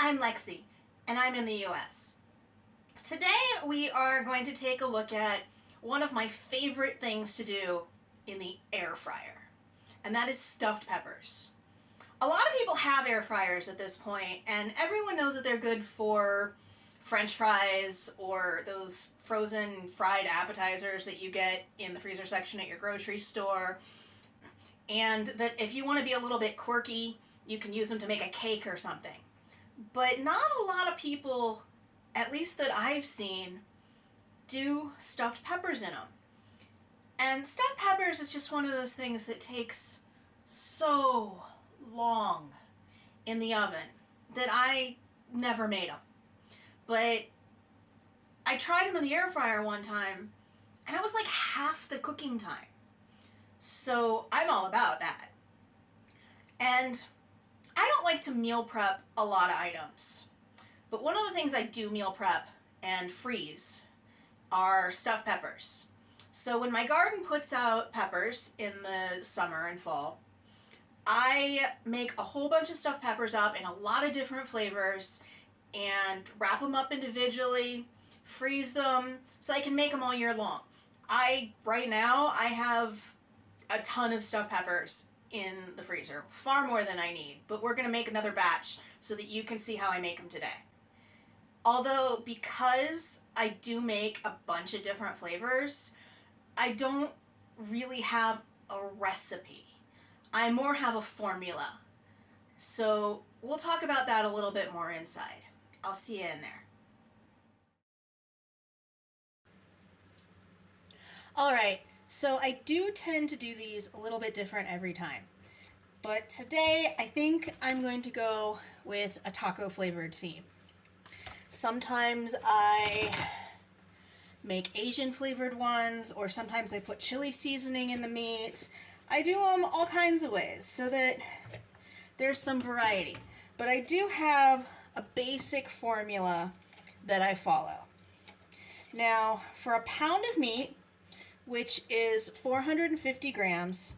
I'm Lexi, and I'm in the US. Today we are going to take a look at one of my favorite things to do in the air fryer, and that is stuffed peppers. A lot of people have air fryers at this point, and everyone knows that they're good for French fries or those frozen fried appetizers that you get in the freezer section at your grocery store, and that if you want to be a little bit quirky, you can use them to make a cake or something. But not a lot of people, at least that I've seen, do stuffed peppers in them. And stuffed peppers is just one of those things that takes so long in the oven that I never made them. But I tried them in the air fryer one time, and it was like half the cooking time. So I'm all about that. And I don't like to meal prep a lot of items, but one of the things I do meal prep and freeze are stuffed peppers. So when my garden puts out peppers in the summer and fall, I make a whole bunch of stuffed peppers up in a lot of different flavors and wrap them up individually, freeze them so I can make them all year long. Right now, I have a ton of stuffed peppers in the freezer, far more than I need, but we're gonna make another batch so that you can see how I make them today. Although, because I do make a bunch of different flavors, I don't really have a recipe. I more have a formula. So we'll talk about that a little bit more inside. I'll see you in there. All right, so I do tend to do these a little bit different every time. But today I think I'm going to go with a taco flavored theme. Sometimes I make Asian flavored ones, or sometimes I put chili seasoning in the meat. I do them all kinds of ways so that there's some variety. But I do have a basic formula that I follow. Now, for a pound of meat, which is 450 grams,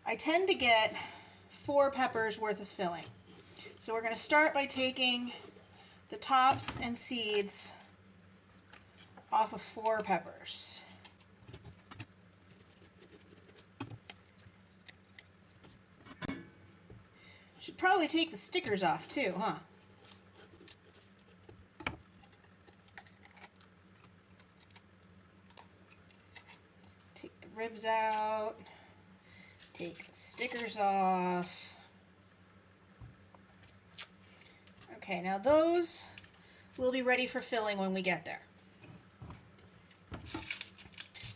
I tend to get 4 peppers worth of filling. So we're going to start by taking the tops and seeds off of 4 peppers. Should probably take the stickers off too, huh? Take the ribs out. Take the stickers off. Okay, now those will be ready for filling when we get there.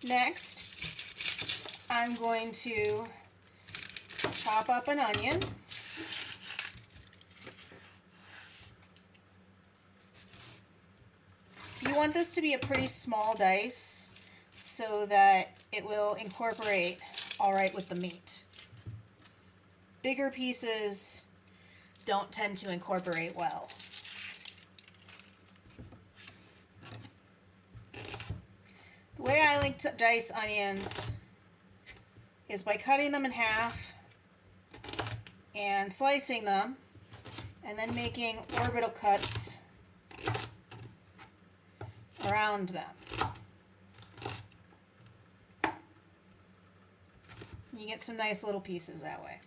Next, I'm going to chop up an onion. You want this to be a pretty small dice so that it will incorporate all right with the meat. Bigger pieces don't tend to incorporate well. The way I like to dice onions is by cutting them in half and slicing them, and then making orbital cuts around them. You get some nice little pieces that way.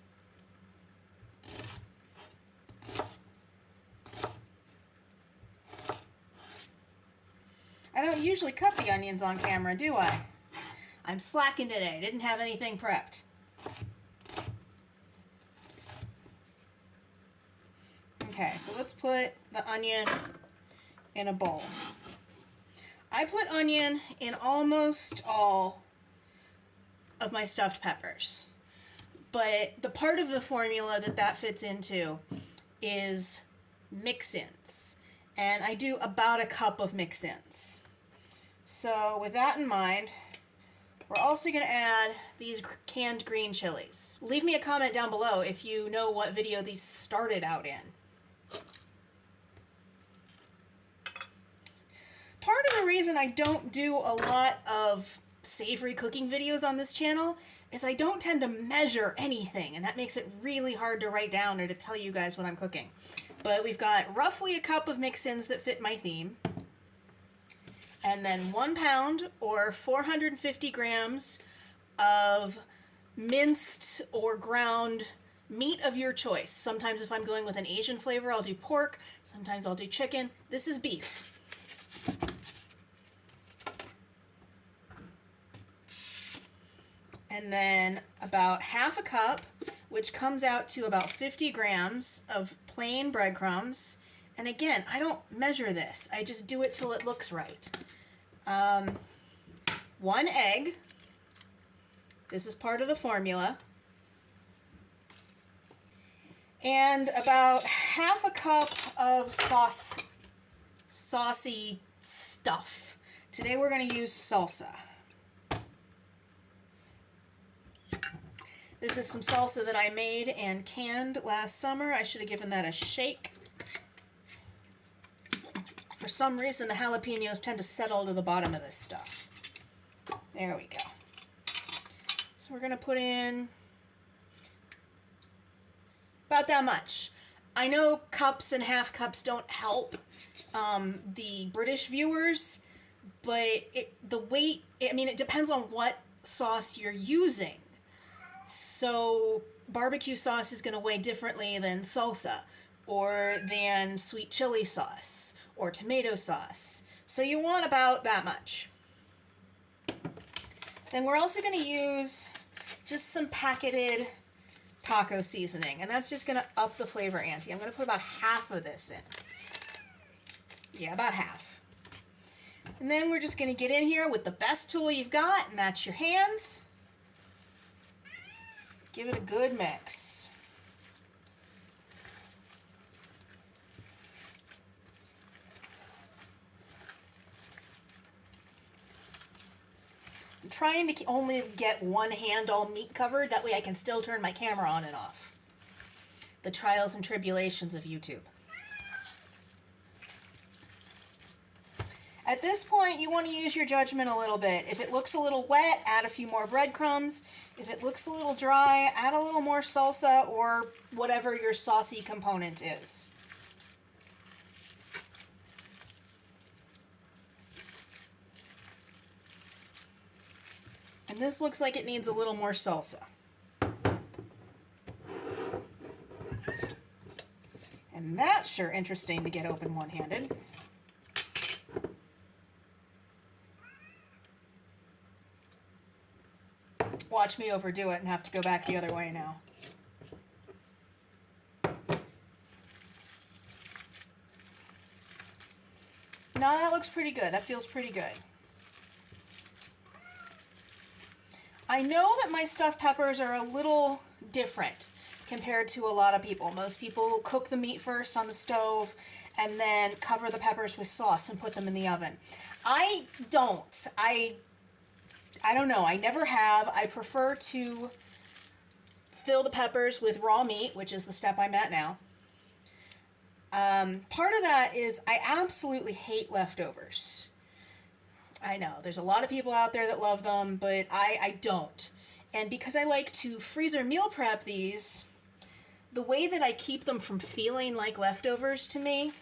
I don't usually cut the onions on camera, do I? I'm slacking today. Didn't have anything prepped. Okay, so let's put the onion in a bowl. I put onion in almost all of my stuffed peppers, but the part of the formula that fits into is mix-ins, and I do about a cup of mix-ins. So with that in mind, we're also going to add these canned green chilies. Leave me a comment down below if you know what video these started out in. Part of the reason I don't do a lot of savory cooking videos on this channel is I don't tend to measure anything, and that makes it really hard to write down or to tell you guys what I'm cooking. But we've got roughly a cup of mix-ins that fit my theme, and then 1 pound or 450 grams of minced or ground meat of your choice. Sometimes if I'm going with an Asian flavor, I'll do pork. Sometimes I'll do chicken. This is beef. And then about half a cup, which comes out to about 50 grams of plain breadcrumbs. And again, I don't measure this. I just do it till it looks right. 1 egg. This is part of the formula. And about half a cup of saucy stuff. Today we're going to use salsa. This is some salsa that I made and canned last summer. I should have given that a shake. For some reason, the jalapenos tend to settle to the bottom of this stuff. There we go. So we're going to put in about that much. I know cups and half cups don't help the British viewers, but the weight, I mean, it depends on what sauce you're using. So barbecue sauce is going to weigh differently than salsa or than sweet chili sauce or tomato sauce. So you want about that much. Then we're also going to use just some packeted taco seasoning, and that's just going to up the flavor ante. I'm going to put about half of this in. Yeah, about half. And then we're just going to get in here with the best tool you've got, and that's your hands. Give it a good mix. I'm trying to only get one hand all meat covered, that way I can still turn my camera on and off. The trials and tribulations of YouTube. At this point, you want to use your judgment a little bit. If it looks a little wet, add a few more breadcrumbs. If it looks a little dry, add a little more salsa or whatever your saucy component is. And this looks like it needs a little more salsa. And that's sure interesting to get open one-handed. Watch me overdo it and have to go back the other way now. Now that looks pretty good. That feels pretty good. I know that my stuffed peppers are a little different compared to a lot of people. Most people cook the meat first on the stove and then cover the peppers with sauce and put them in the oven. I don't. I don't know. I never have. I prefer to fill the peppers with raw meat, which is the step I'm at now. Part of that is I absolutely hate leftovers. I know, there's a lot of people out there that love them, but I don't. And because I like to freezer meal prep these, the way that I keep them from feeling like leftovers to me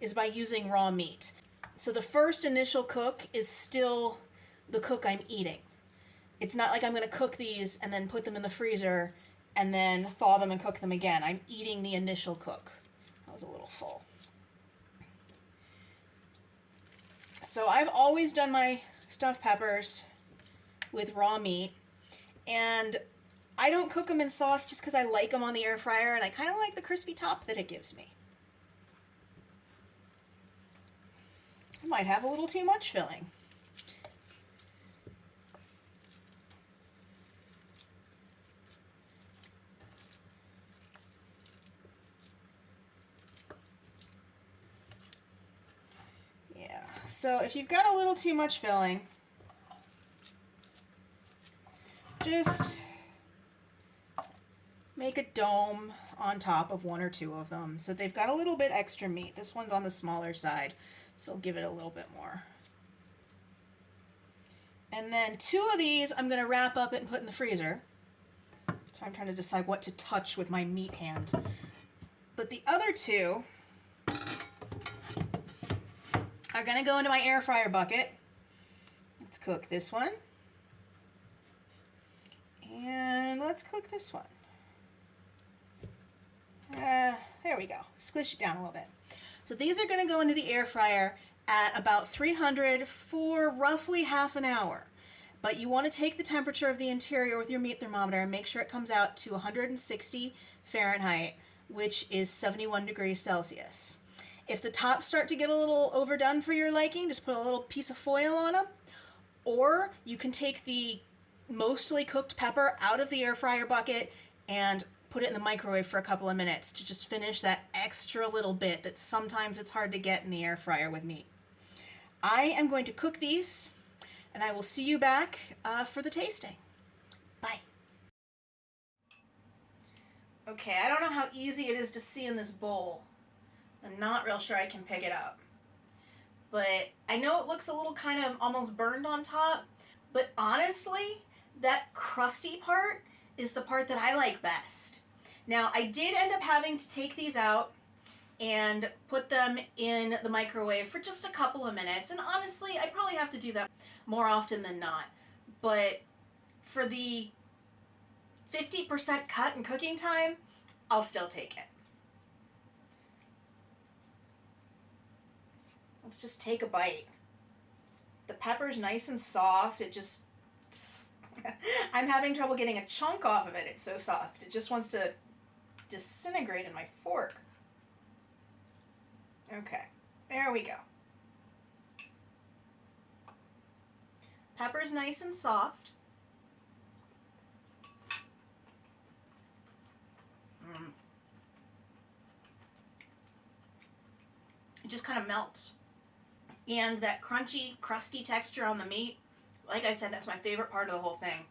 is by using raw meat. So the first initial cook is still the cook I'm eating. It's not like I'm going to cook these and then put them in the freezer and then thaw them and cook them again. I'm eating the initial cook. That was a little full. So I've always done my stuffed peppers with raw meat, and I don't cook them in sauce just because I like them on the air fryer, and I kind of like the crispy top that it gives me. I might have a little too much filling. So if you've got a little too much filling, just make a dome on top of one or two of them so they've got a little bit extra meat. This one's on the smaller side, so I'll give it a little bit more. And then 2 of these I'm going to wrap up and put in the freezer. So I'm trying to decide what to touch with my meat hand. But the other 2 are going to go into my air fryer bucket. Let's cook this one. And let's cook this one. There we go. Squish it down a little bit. So these are going to go into the air fryer at about 300 for roughly half an hour. But you want to take the temperature of the interior with your meat thermometer and make sure it comes out to 160 Fahrenheit, which is 71 degrees Celsius. If the tops start to get a little overdone for your liking, just put a little piece of foil on them. Or you can take the mostly cooked pepper out of the air fryer bucket and put it in the microwave for a couple of minutes to just finish that extra little bit that sometimes it's hard to get in the air fryer with meat. I am going to cook these, and I will see you back for the tasting. Bye. Okay, I don't know how easy it is to see in this bowl. I'm not real sure I can pick it up. But I know it looks a little kind of almost burned on top, but honestly, that crusty part is the part that I like best. Now, I did end up having to take these out and put them in the microwave for just a couple of minutes, and honestly, I probably have to do that more often than not. But for the 50% cut in cooking time, I'll still take it. Let's just take a bite. The pepper's nice and soft. It just... I'm having trouble getting a chunk off of it. It's so soft. It just wants to disintegrate in my fork. Okay, there we go. Pepper's nice and soft. It just kind of melts. And that crunchy, crusty texture on the meat, like I said, that's my favorite part of the whole thing.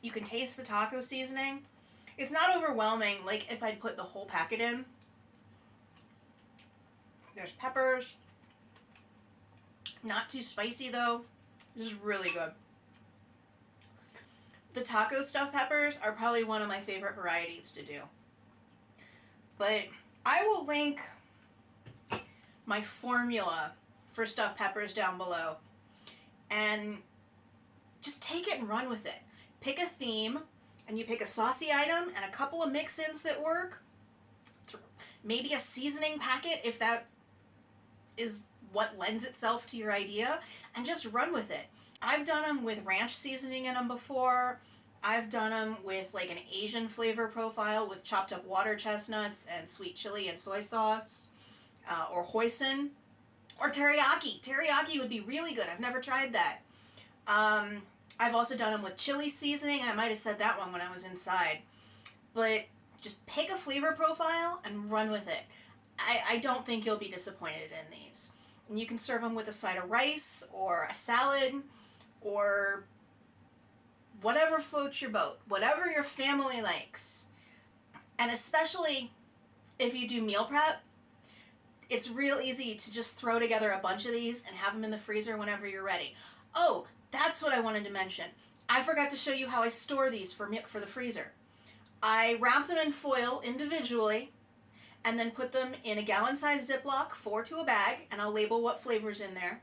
You can taste the taco seasoning. It's not overwhelming like if I'd put the whole packet in. There's peppers. Not too spicy though. This is really good. The taco stuffed peppers are probably one of my favorite varieties to do. But I will link my formula for stuffed peppers down below. And just take it and run with it. Pick a theme, and you pick a saucy item and a couple of mix-ins that work. Maybe a seasoning packet if that is what lends itself to your idea, and just run with it. I've done them with ranch seasoning in them before. I've done them with like an Asian flavor profile with chopped up water chestnuts and sweet chili and soy sauce, or hoisin, or teriyaki. Teriyaki would be really good. I've never tried that. I've also done them with chili seasoning. I might have said that one when I was inside. But just pick a flavor profile and run with it. I don't think you'll be disappointed in these. And you can serve them with a side of rice or a salad or whatever floats your boat, whatever your family likes. And especially if you do meal prep, it's real easy to just throw together a bunch of these and have them in the freezer whenever you're ready. Oh, that's what I wanted to mention. I forgot to show you how I store these for the freezer. I wrap them in foil individually and then put them in a gallon-sized Ziploc, 4 to a bag, and I'll label what flavor's in there.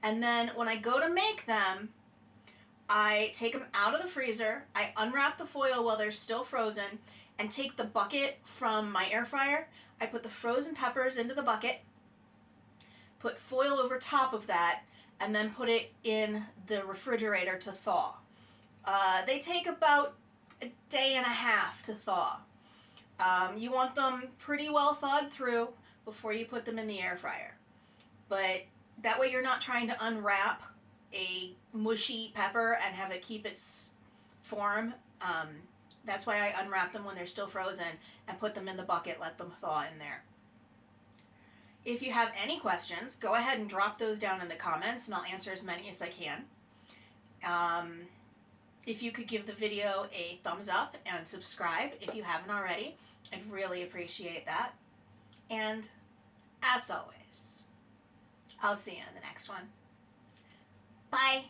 And then when I go to make them, I take them out of the freezer, I unwrap the foil while they're still frozen, and take the bucket from my air fryer. I put the frozen peppers into the bucket, put foil over top of that, and then put it in the refrigerator to thaw. They take about a day and a half to thaw. You want them pretty well thawed through before you put them in the air fryer. But that way you're not trying to unwrap a mushy pepper and have it keep its form. That's why I unwrap them when they're still frozen and put them in the bucket, let them thaw in there. If you have any questions, go ahead and drop those down in the comments and I'll answer as many as I can. If you could give the video a thumbs up and subscribe if you haven't already, I'd really appreciate that. And as always, I'll see you in the next one. Bye.